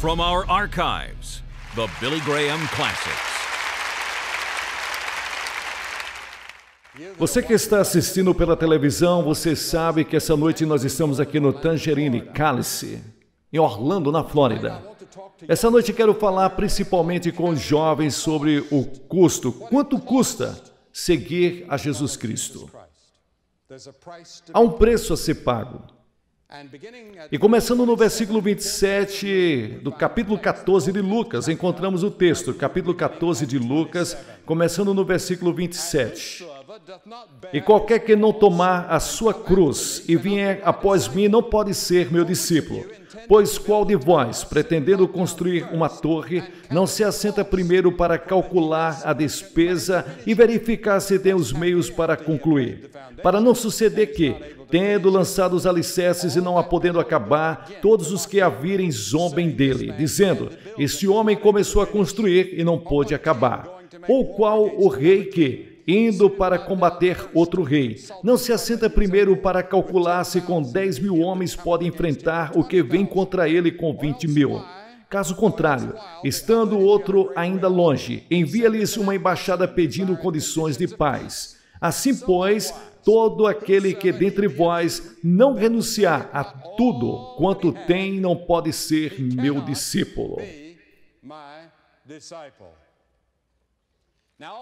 From our archives, the Billy Graham Classics. Você que está assistindo pela televisão, você sabe que essa noite nós estamos aqui no Tangerine Calice, em Orlando, na Flórida. Essa noite quero falar principalmente com os jovens sobre o custo. Quanto custa seguir a Jesus Cristo? Há um preço a ser pago. E começando no versículo 27 do capítulo 14 de Lucas, encontramos o texto, capítulo 14 de Lucas, começando no versículo 27. E qualquer que não tomar a sua cruz e vier após mim não pode ser meu discípulo. Pois qual de vós, pretendendo construir uma torre, não se assenta primeiro para calcular a despesa e verificar se tem os meios para concluir? Para não suceder que, tendo lançado os alicerces e não a podendo acabar, todos os que a virem zombem dele, dizendo, este homem começou a construir e não pôde acabar. Ou qual o rei que, indo para combater outro rei, não se assenta primeiro para calcular se com 10.000 homens pode enfrentar o que vem contra ele com 20.000. Caso contrário, estando o outro ainda longe, envia-lhes uma embaixada pedindo condições de paz. Assim, pois, todo aquele que dentre vós não renunciar a tudo quanto tem não pode ser meu discípulo.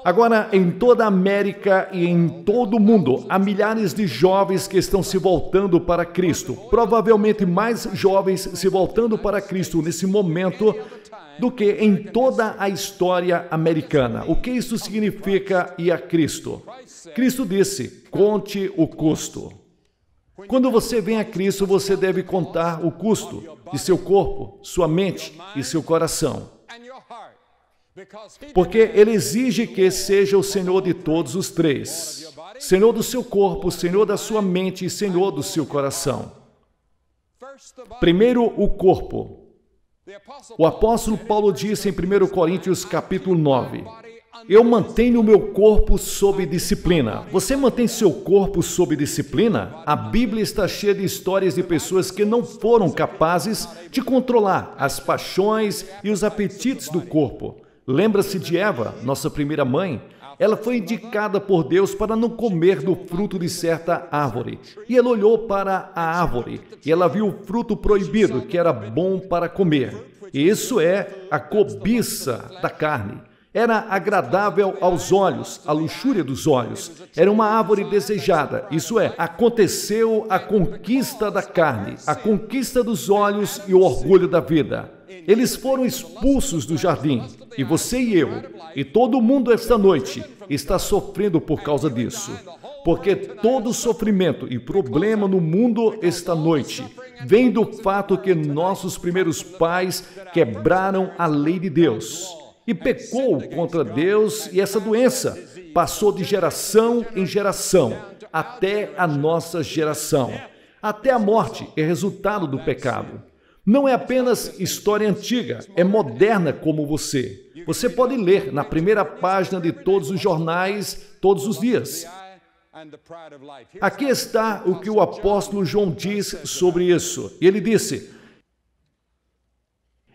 Agora, em toda a América e em todo o mundo, há milhares de jovens que estão se voltando para Cristo. Provavelmente mais jovens se voltando para Cristo nesse momento do que em toda a história americana. O que isso significa ir a Cristo? Cristo disse, conte o custo. Quando você vem a Cristo, você deve contar o custo de seu corpo, sua mente e seu coração. Porque Ele exige que seja o Senhor de todos os três. Senhor do seu corpo, Senhor da sua mente e Senhor do seu coração. Primeiro, o corpo. O apóstolo Paulo disse em 1 Coríntios capítulo 9, eu mantenho o meu corpo sob disciplina. Você mantém seu corpo sob disciplina? A Bíblia está cheia de histórias de pessoas que não foram capazes de controlar as paixões e os apetites do corpo. Lembra-se de Eva, nossa primeira mãe? Ela foi indicada por Deus para não comer do fruto de certa árvore. E ela olhou para a árvore e ela viu o fruto proibido, que era bom para comer. E isso é a cobiça da carne. Era agradável aos olhos, a luxúria dos olhos. Era uma árvore desejada, isso é, aconteceu a conquista da carne, a conquista dos olhos e o orgulho da vida. Eles foram expulsos do jardim, e você e eu, e todo mundo esta noite, está sofrendo por causa disso. Porque todo sofrimento e problema no mundo esta noite vem do fato que nossos primeiros pais quebraram a lei de Deus e pecou contra Deus, e essa doença passou de geração em geração até a nossa geração. Até a morte é resultado do pecado. Não é apenas história antiga, é moderna como você. Você pode ler na primeira página de todos os jornais, todos os dias. Aqui está o que o apóstolo João diz sobre isso. Ele disse,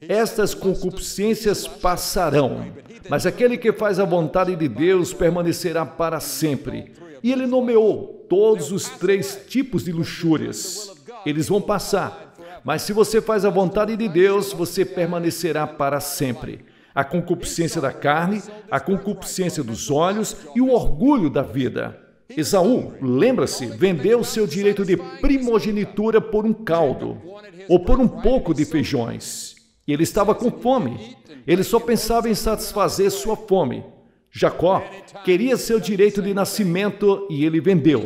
estas concupiscências passarão, mas aquele que faz a vontade de Deus permanecerá para sempre. E ele nomeou todos os três tipos de luxúrias. Eles vão passar. Mas se você faz a vontade de Deus, você permanecerá para sempre. A concupiscência da carne, a concupiscência dos olhos e o orgulho da vida. Esaú, lembra-se, vendeu seu direito de primogenitura por um caldo, ou por um pouco de feijões. E ele estava com fome. Ele só pensava em satisfazer sua fome. Jacó queria seu direito de nascimento e ele vendeu.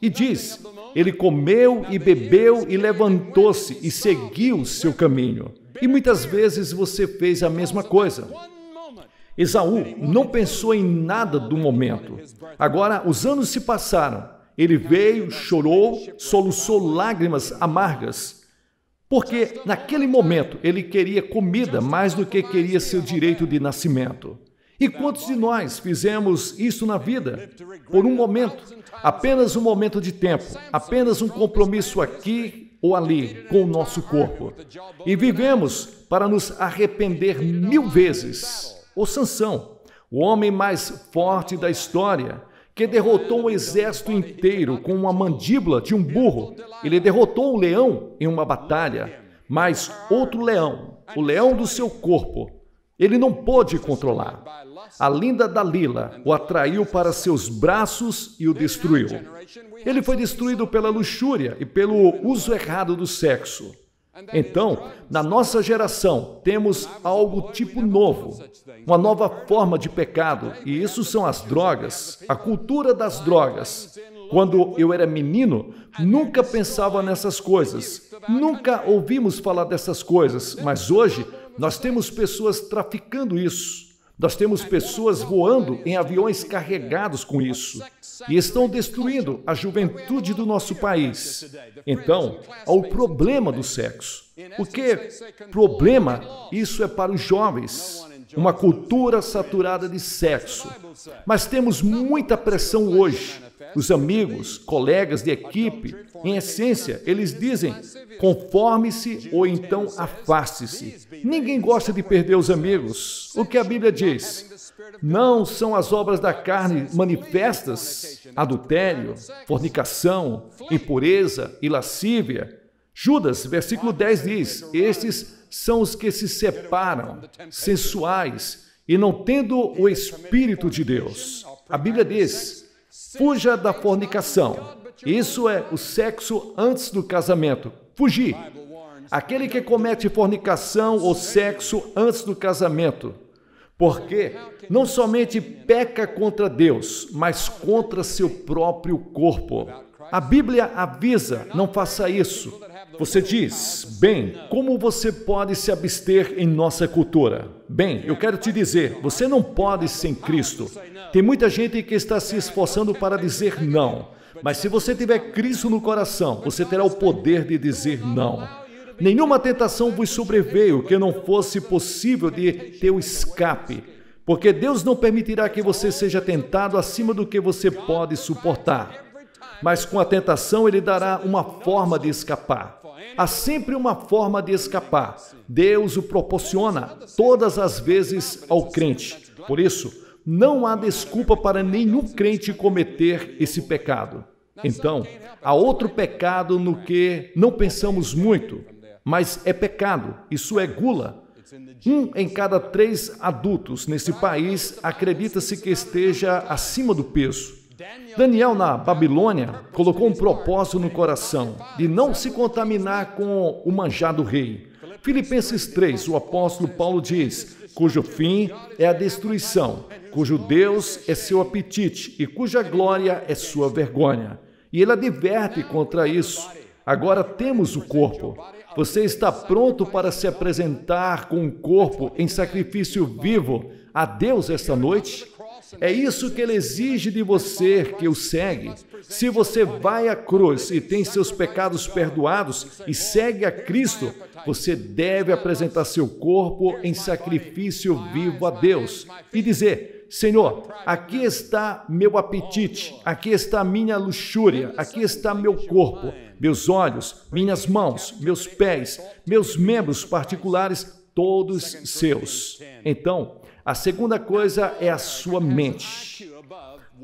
E diz, ele comeu e bebeu e levantou-se e seguiu seu caminho. E muitas vezes você fez a mesma coisa. Esaú não pensou em nada do momento. Agora, os anos se passaram. Ele veio, chorou, soluçou lágrimas amargas. Porque naquele momento ele queria comida mais do que queria seu direito de nascimento. E quantos de nós fizemos isso na vida? Por um momento, apenas um momento de tempo, apenas um compromisso aqui, ou ali com o nosso corpo. E vivemos para nos arrepender 1000 vezes. O Sansão, o homem mais forte da história, que derrotou um exército inteiro com uma mandíbula de um burro. Ele derrotou um leão em uma batalha, mas outro leão, o leão do seu corpo, ele não pôde controlar. A linda Dalila o atraiu para seus braços e o destruiu. Ele foi destruído pela luxúria e pelo uso errado do sexo. Então, na nossa geração, temos algo tipo novo, uma nova forma de pecado, e isso são as drogas, a cultura das drogas. Quando eu era menino, nunca pensava nessas coisas, nunca ouvimos falar dessas coisas, mas hoje nós temos pessoas traficando isso. Nós temos pessoas voando em aviões carregados com isso e estão destruindo a juventude do nosso país. Então, há o problema do sexo. O que problema? Isso é para os jovens. Uma cultura saturada de sexo. Mas temos muita pressão hoje. Os amigos, colegas de equipe, em essência, eles dizem: conforme-se ou então afaste-se. Ninguém gosta de perder os amigos. O que a Bíblia diz? Não são as obras da carne manifestas: adultério, fornicação, impureza e lascívia. Judas, versículo 10 diz: estes são os que se separam, sensuais, e não tendo o Espírito de Deus. A Bíblia diz: fuja da fornicação. Isso é o sexo antes do casamento. Fugir. Aquele que comete fornicação ou sexo antes do casamento. Porque não somente peca contra Deus, mas contra seu próprio corpo. A Bíblia avisa: não faça isso. Você diz: bem, como você pode se abster em nossa cultura? Bem, eu quero te dizer, você não pode sem Cristo. Tem muita gente que está se esforçando para dizer não. Mas se você tiver Cristo no coração, você terá o poder de dizer não. Nenhuma tentação vos sobreveio que não fosse possível de ter o escape. Porque Deus não permitirá que você seja tentado acima do que você pode suportar. Mas com a tentação Ele dará uma forma de escapar. Há sempre uma forma de escapar. Deus o proporciona todas as vezes ao crente. Por isso, não há desculpa para nenhum crente cometer esse pecado. Então, há outro pecado no que não pensamos muito, mas é pecado. Isso é gula. 1 em cada 3 adultos nesse país acredita-se que esteja acima do peso. Daniel, na Babilônia, colocou um propósito no coração de não se contaminar com o manjar do rei. Filipenses 3, o apóstolo Paulo diz: cujo fim é a destruição, cujo Deus é seu apetite e cuja glória é sua vergonha. E ele adverte contra isso. Agora temos o corpo. Você está pronto para se apresentar com o corpo em sacrifício vivo a Deus esta noite? É isso que Ele exige de você que o segue. Se você vai à cruz e tem seus pecados perdoados e segue a Cristo, você deve apresentar seu corpo em sacrifício vivo a Deus e dizer: Senhor, aqui está meu apetite, aqui está minha luxúria, aqui está meu corpo, meus olhos, minhas mãos, meus pés, meus membros particulares, todos seus. Então, a segunda coisa é a sua mente,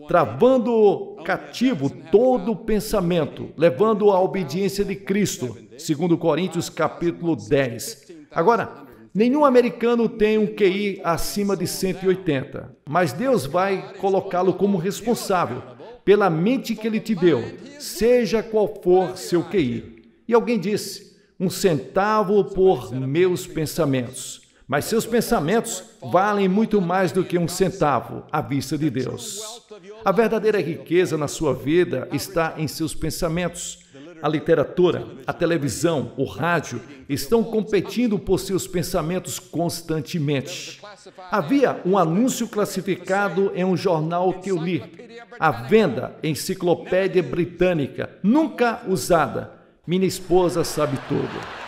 travando cativo todo pensamento, levando à obediência de Cristo, segundo Coríntios capítulo 10. Agora, nenhum americano tem um QI acima de 180, mas Deus vai colocá-lo como responsável pela mente que Ele te deu, seja qual for seu QI. E alguém disse: 1 centavo por meus pensamentos. Mas seus pensamentos valem muito mais do que 1 centavo à vista de Deus. A verdadeira riqueza na sua vida está em seus pensamentos. A literatura, a televisão, o rádio estão competindo por seus pensamentos constantemente. Havia um anúncio classificado em um jornal que eu li. À venda, Enciclopédia Britânica, nunca usada. Minha esposa sabe tudo.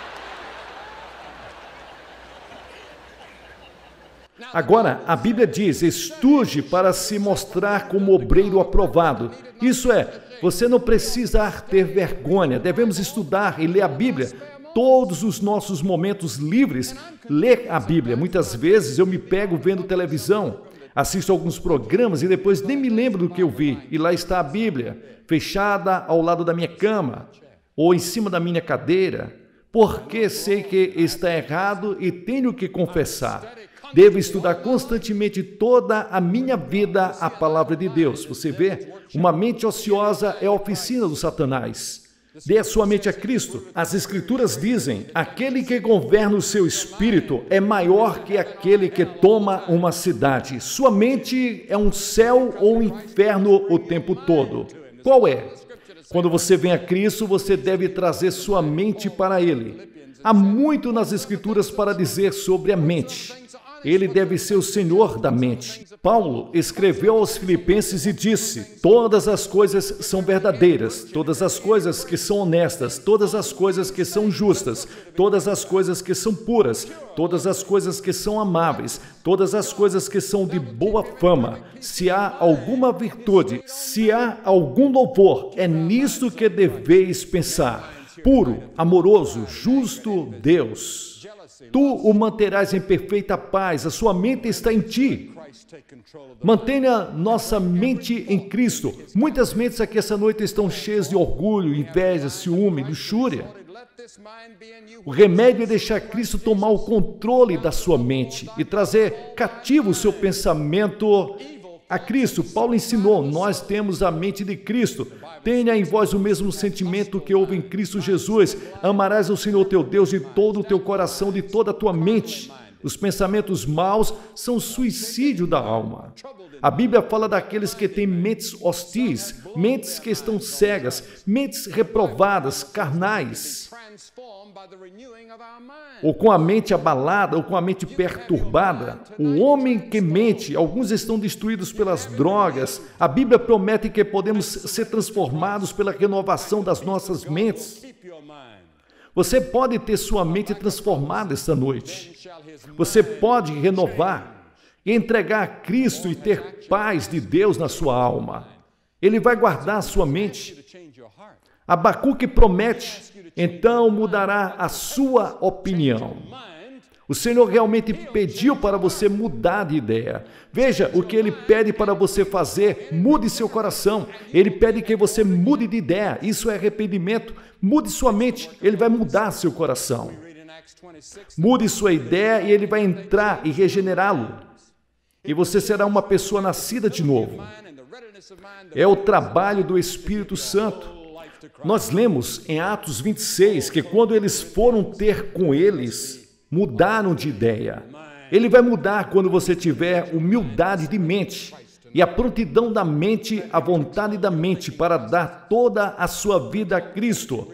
Agora, a Bíblia diz, estude para se mostrar como obreiro aprovado. Isso é, você não precisa ter vergonha, devemos estudar e ler a Bíblia. Todos os nossos momentos livres, ler a Bíblia. Muitas vezes eu me pego vendo televisão, assisto alguns programas e depois nem me lembro do que eu vi. E lá está a Bíblia, fechada ao lado da minha cama ou em cima da minha cadeira, porque sei que está errado e tenho que confessar. Devo estudar constantemente toda a minha vida a palavra de Deus. Você vê, uma mente ociosa é a oficina do Satanás. Dê a sua mente a Cristo. As Escrituras dizem, aquele que governa o seu espírito é maior que aquele que toma uma cidade. Sua mente é um céu ou um inferno o tempo todo. Qual é? Quando você vem a Cristo, você deve trazer sua mente para Ele. Há muito nas Escrituras para dizer sobre a mente. Ele deve ser o Senhor da mente. Paulo escreveu aos Filipenses e disse, todas as coisas são verdadeiras, todas as coisas que são honestas, todas as coisas que são justas, todas as coisas que são puras, todas as coisas que são amáveis, todas as coisas que são de boa fama, se há alguma virtude, se há algum louvor, é nisto que deveis pensar. Puro, amoroso, justo Deus. Tu o manterás em perfeita paz, a sua mente está em ti. Mantenha nossa mente em Cristo. Muitas mentes aqui essa noite estão cheias de orgulho, inveja, ciúme, luxúria. O remédio é deixar Cristo tomar o controle da sua mente e trazer cativo o seu pensamento a Cristo. Paulo ensinou, nós temos a mente de Cristo. Tenha em vós o mesmo sentimento que houve em Cristo Jesus. Amarás o Senhor teu Deus de todo o teu coração, de toda a tua mente. Os pensamentos maus são suicídio da alma. A Bíblia fala daqueles que têm mentes hostis, mentes que estão cegas, mentes reprovadas, carnais, ou com a mente abalada, ou com a mente perturbada. O homem que mente, alguns estão destruídos pelas drogas. A Bíblia promete que podemos ser transformados pela renovação das nossas mentes. Você pode ter sua mente transformada esta noite. Você pode renovar e entregar a Cristo e ter paz de Deus na sua alma. Ele vai guardar a sua mente. Abacuque promete, então mudará a sua opinião. O Senhor realmente pediu para você mudar de ideia. Veja o que Ele pede para você fazer. Mude seu coração. Ele pede que você mude de ideia. Isso é arrependimento. Mude sua mente. Ele vai mudar seu coração. Mude sua ideia e Ele vai entrar e regenerá-lo. E você será uma pessoa nascida de novo. É o trabalho do Espírito Santo. Nós lemos em Atos 26 que quando eles foram ter com eles, mudaram de ideia. Ele vai mudar quando você tiver humildade de mente e a prontidão da mente, a vontade da mente para dar toda a sua vida a Cristo.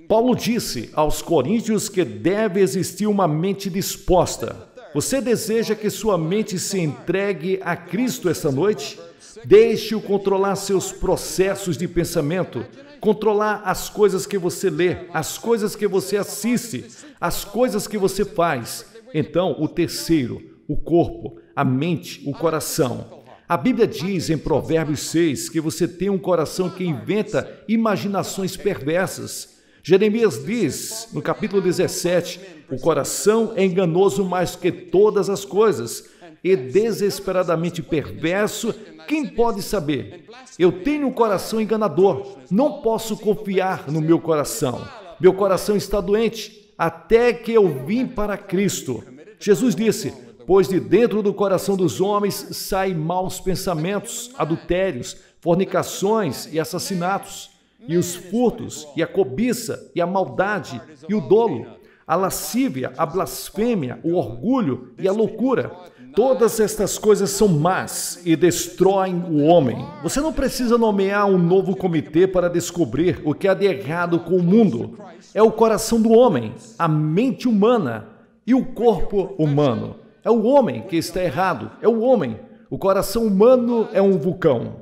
Paulo disse aos coríntios que deve existir uma mente disposta. Você deseja que sua mente se entregue a Cristo essa noite? Deixe-o controlar seus processos de pensamento, controlar as coisas que você lê, as coisas que você assiste, as coisas que você faz. Então, o terceiro, o corpo, a mente, o coração. A Bíblia diz em Provérbios 6 que você tem um coração que inventa imaginações perversas. Jeremias diz, no capítulo 17, o coração é enganoso mais que todas as coisas e desesperadamente perverso, quem pode saber? Eu tenho um coração enganador, não posso confiar no meu coração. Meu coração está doente, até que eu vim para Cristo. Jesus disse, pois de dentro do coração dos homens saem maus pensamentos, adultérios, fornicações e assassinatos, e os furtos, e a cobiça, e a maldade, e o dolo, a lascívia, a blasfêmia, o orgulho e a loucura. Todas estas coisas são más e destroem o homem. Você não precisa nomear um novo comitê para descobrir o que há de errado com o mundo. É o coração do homem, a mente humana e o corpo humano. É o homem que está errado, é o homem. O coração humano é um vulcão.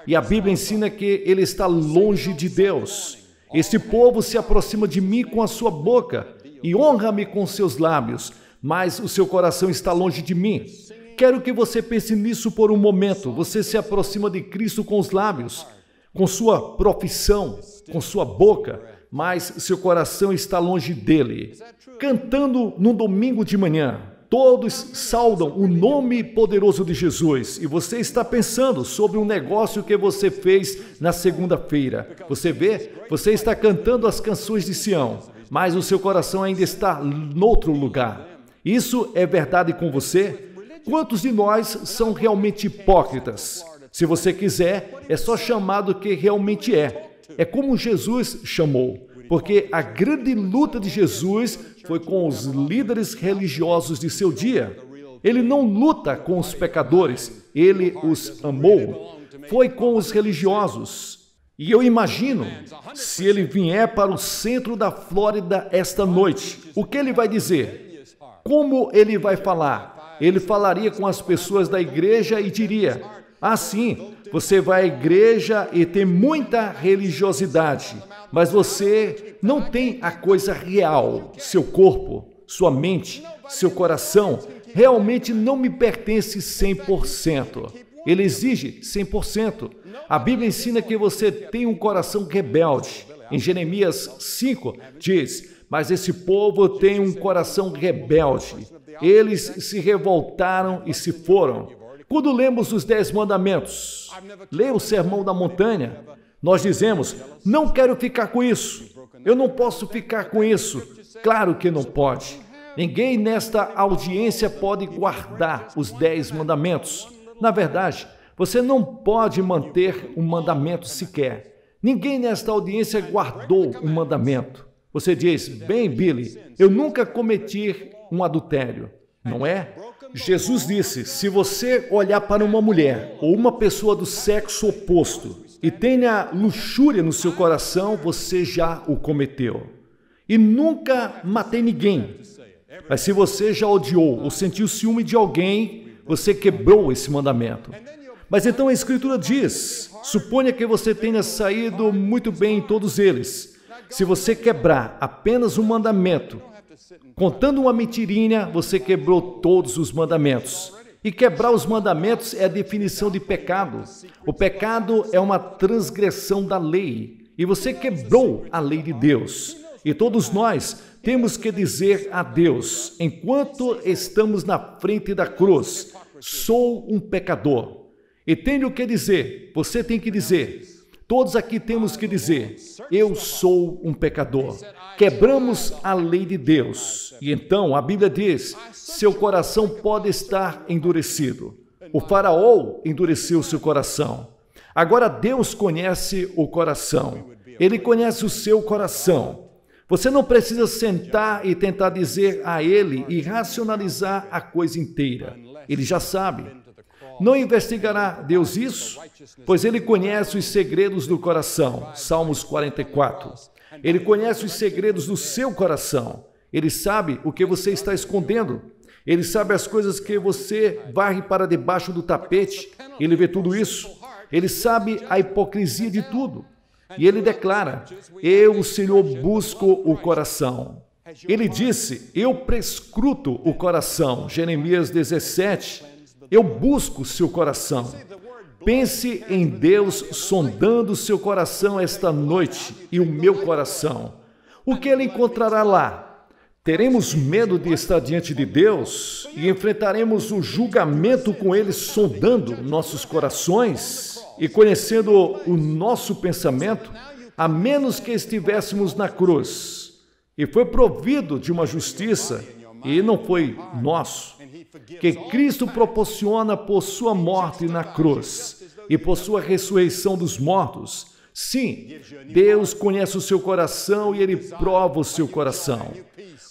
E a Bíblia ensina que ele está longe de Deus. Este povo se aproxima de mim com a sua boca e honra-me com seus lábios, mas o seu coração está longe de mim. Quero que você pense nisso por um momento. Você se aproxima de Cristo com os lábios, com sua profissão, com sua boca, mas seu coração está longe dele. Cantando num domingo de manhã, todos saudam o nome poderoso de Jesus e você está pensando sobre um negócio que você fez na segunda-feira. Você vê? Você está cantando as canções de Sião, mas o seu coração ainda está noutro lugar. Isso é verdade com você? Quantos de nós são realmente hipócritas? Se você quiser, é só chamar do que realmente é. É como Jesus chamou, porque a grande luta de Jesus foi com os líderes religiosos de seu dia. Ele não luta com os pecadores, ele os amou. Foi com os religiosos. E eu imagino, se ele vier para o centro da Flórida esta noite, o que ele vai dizer? Como ele vai falar? Ele falaria com as pessoas da igreja e diria: sim, você vai à igreja e tem muita religiosidade, mas você não tem a coisa real. Seu corpo, sua mente, seu coração realmente não me pertence 100%. Ele exige 100%. A Bíblia ensina que você tem um coração rebelde. Em Jeremias 5 diz: mas esse povo tem um coração rebelde. Eles se revoltaram e se foram. Quando lemos os 10 mandamentos, leia o Sermão da Montanha, nós dizemos: não quero ficar com isso, eu não posso ficar com isso. Claro que não pode. Ninguém nesta audiência pode guardar os 10 mandamentos. Na verdade, você não pode manter um mandamento sequer. Ninguém nesta audiência guardou um mandamento. Você diz: bem, Billy, eu nunca cometi um adultério, não é? Jesus disse: se você olhar para uma mulher ou uma pessoa do sexo oposto e tenha luxúria no seu coração, você já o cometeu. E nunca matei ninguém. Mas se você já odiou ou sentiu ciúme de alguém, você quebrou esse mandamento. Mas então a Escritura diz: suponha que você tenha saído muito bem em todos eles. Se você quebrar apenas um mandamento, contando uma mentirinha, você quebrou todos os mandamentos. E quebrar os mandamentos é a definição de pecado. O pecado é uma transgressão da lei. E você quebrou a lei de Deus. E todos nós temos que dizer a Deus, enquanto estamos na frente da cruz: sou um pecador. E tenho que dizer, você tem que dizer, todos aqui temos que dizer: eu sou um pecador. Quebramos a lei de Deus. E então a Bíblia diz: seu coração pode estar endurecido. O faraó endureceu seu coração. Agora Deus conhece o coração. Ele conhece o seu coração. Você não precisa sentar e tentar dizer a ele e racionalizar a coisa inteira. Ele já sabe. Não investigará Deus isso? Pois ele conhece os segredos do coração. Salmos 44. Ele conhece os segredos do seu coração. Ele sabe o que você está escondendo. Ele sabe as coisas que você varre para debaixo do tapete. Ele vê tudo isso. Ele sabe a hipocrisia de tudo. E ele declara: eu, o Senhor, busco o coração. Ele disse: eu prescruto o coração. Jeremias 17. Eu busco o seu coração. Pense em Deus sondando o seu coração esta noite e o meu coração. O que ele encontrará lá? Teremos medo de estar diante de Deus e enfrentaremos o julgamento com ele sondando nossos corações e conhecendo o nosso pensamento, a menos que estivéssemos na cruz. E foi provido de uma justiça, e não foi nosso, que Cristo proporciona por sua morte na cruz e por sua ressurreição dos mortos. Sim, Deus conhece o seu coração e ele prova o seu coração.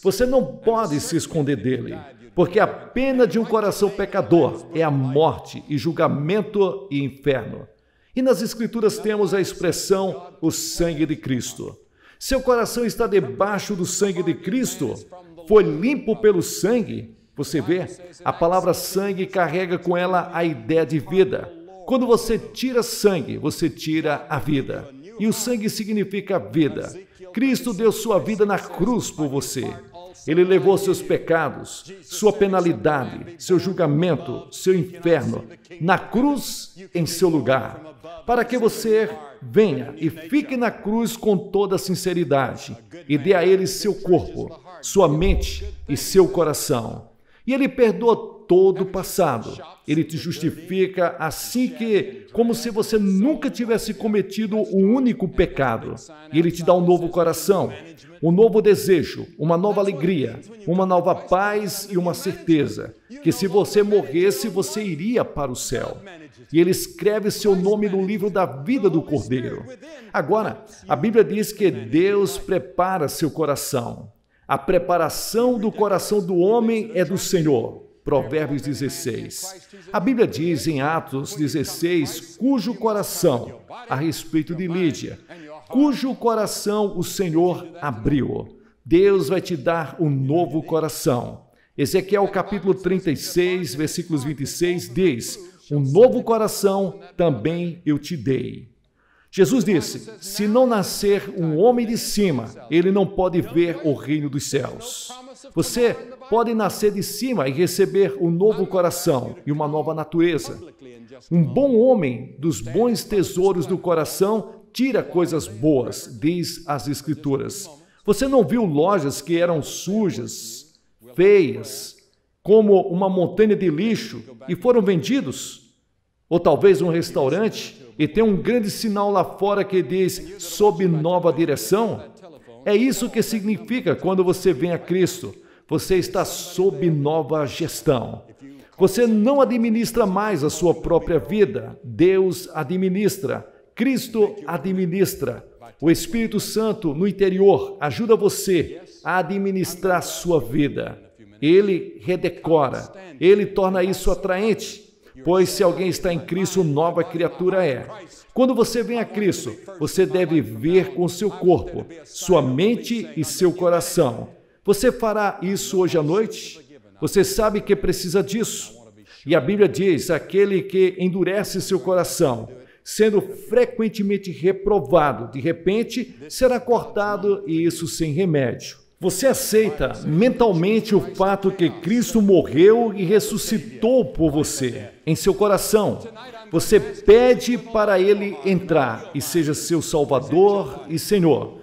Você não pode se esconder dele, porque a pena de um coração pecador é a morte e julgamento e inferno. E nas Escrituras temos a expressão o sangue de Cristo. Seu coração está debaixo do sangue de Cristo, foi limpo pelo sangue. Você vê? A palavra sangue carrega com ela a ideia de vida. Quando você tira sangue, você tira a vida. E o sangue significa vida. Cristo deu sua vida na cruz por você. Ele levou seus pecados, sua penalidade, seu julgamento, seu inferno, na cruz em seu lugar, para que você venha e fique na cruz com toda sinceridade e dê a Ele seu corpo, sua mente e seu coração. E Ele perdoa todo o passado. Ele te justifica assim como se você nunca tivesse cometido um único pecado. E Ele te dá um novo coração, um novo desejo, uma nova alegria, uma nova paz e uma certeza que se você morresse, você iria para o céu. E Ele escreve seu nome no livro da vida do Cordeiro. Agora, a Bíblia diz que Deus prepara seu coração. A preparação do coração do homem é do Senhor. Provérbios 16. A Bíblia diz em Atos 16, cujo coração, a respeito de Lídia, cujo coração o Senhor abriu. Deus vai te dar um novo coração. Ezequiel capítulo 36, versículos 26 diz, um novo coração também eu te dei. Jesus disse, se não nascer um homem de cima, ele não pode ver o reino dos céus. Você pode nascer de cima e receber um novo coração e uma nova natureza. Um bom homem dos bons tesouros do coração tira coisas boas, diz as Escrituras. Você não viu lojas que eram sujas, feias, como uma montanha de lixo e foram vendidos? Ou talvez um restaurante e tem um grande sinal lá fora que diz sob nova direção? É isso que significa quando você vem a Cristo. Você está sob nova gestão. Você não administra mais a sua própria vida. Deus administra. Cristo administra. O Espírito Santo no interior ajuda você a administrar sua vida. Ele redecora. Ele torna isso atraente. Pois se alguém está em Cristo, nova criatura é. Quando você vem a Cristo, você deve ver com seu corpo, sua mente e seu coração. Você fará isso hoje à noite? Você sabe que precisa disso. E a Bíblia diz, aquele que endurece seu coração, sendo frequentemente reprovado, de repente será cortado e isso sem remédio. Você aceita mentalmente o fato que Cristo morreu e ressuscitou por você em seu coração. Você pede para Ele entrar e seja seu Salvador e Senhor.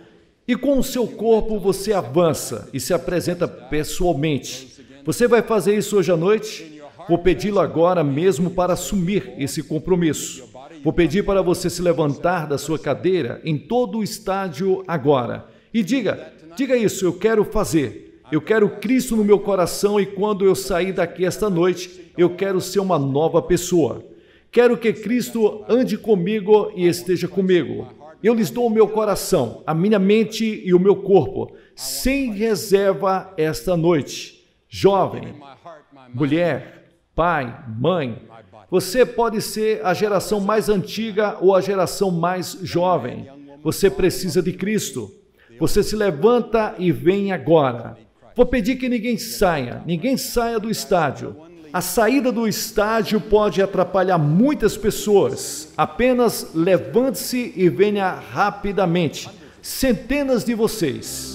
E com o seu corpo você avança e se apresenta pessoalmente. Você vai fazer isso hoje à noite? Vou pedi-lo agora mesmo para assumir esse compromisso. Vou pedir para você se levantar da sua cadeira em todo o estádio agora. E diga isso, eu quero fazer. Eu quero Cristo no meu coração e quando eu sair daqui esta noite, eu quero ser uma nova pessoa. Quero que Cristo ande comigo e esteja comigo. Eu lhes dou o meu coração, a minha mente e o meu corpo, sem reserva esta noite. Jovem, mulher, pai, mãe, você pode ser a geração mais antiga ou a geração mais jovem. Você precisa de Cristo. Você se levanta e vem agora. Vou pedir que ninguém saia do estádio. A saída do estádio pode atrapalhar muitas pessoas. Apenas levante-se e venha rapidamente. Centenas de vocês.